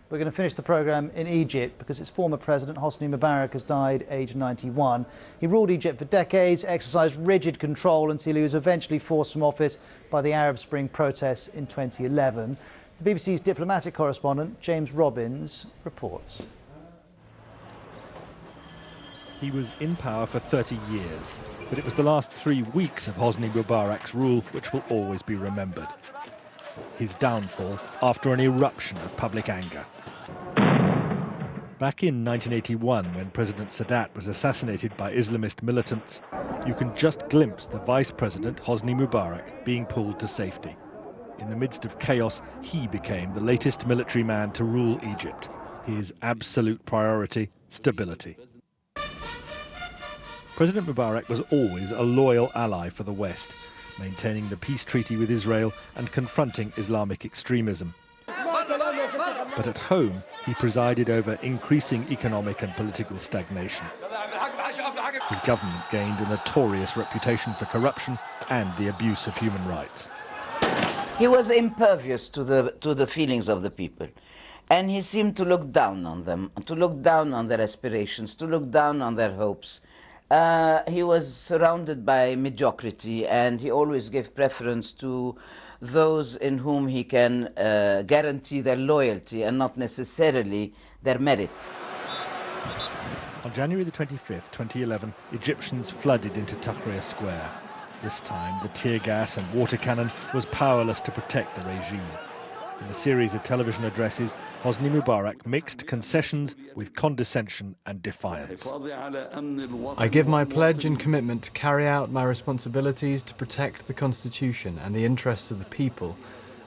We're going to finish the programme in Egypt because its former president, Hosni Mubarak, has died aged 91. He ruled Egypt for decades, exercised rigid control until he was eventually forced from office by the Arab Spring protests in 2011. The BBC's diplomatic correspondent, James Robbins, reports. He was in power for 30 years, but it was the last 3 weeks of Hosni Mubarak's rule which will always be remembered. His downfall after an eruption of public anger. Back in 1981, when President Sadat was assassinated by Islamist militants, you can just glimpse the vice president, Hosni Mubarak, being pulled to safety. In the midst of chaos, he became the latest military man to rule Egypt. His absolute priority, stability. President Mubarak was always a loyal ally for the West, maintaining the peace treaty with Israel and confronting Islamic extremism. But at home, he presided over increasing economic and political stagnation. His government gained a notorious reputation for corruption and the abuse of human rights. He was impervious to the feelings of the people, and he seemed to look down on them, to look down on their aspirations, to look down on their hopes. He was surrounded by mediocrity, and he always gave preference to those in whom he can guarantee their loyalty and not necessarily their merit. On January the 25th, 2011, Egyptians flooded into Tahrir Square. This time, the tear gas and water cannon was powerless to protect the regime. In a series of television addresses, Hosni Mubarak mixed concessions with condescension and defiance. I give my pledge and commitment to carry out my responsibilities to protect the Constitution and the interests of the people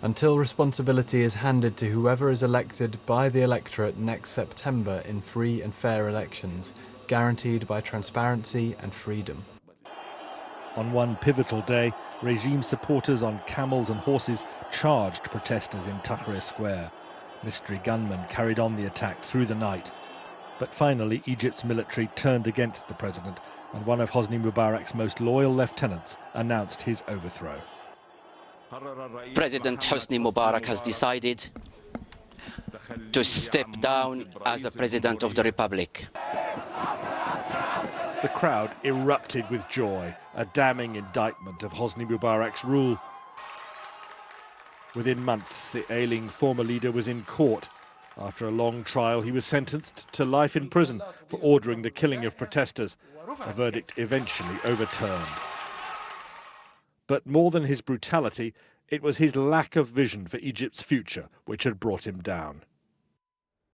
until responsibility is handed to whoever is elected by the electorate next September in free and fair elections, guaranteed by transparency and freedom. On one pivotal day, regime supporters on camels and horses charged protesters in Tahrir Square. Mystery gunmen carried on the attack through the night. But finally, Egypt's military turned against the president, and one of Hosni Mubarak's most loyal lieutenants announced his overthrow. President Hosni Mubarak has decided to step down as the President of the Republic. The crowd erupted with joy, a damning indictment of Hosni Mubarak's rule. Within months, the ailing former leader was in court. After a long trial, he was sentenced to life in prison for ordering the killing of protesters, a verdict eventually overturned. But more than his brutality, it was his lack of vision for Egypt's future which had brought him down.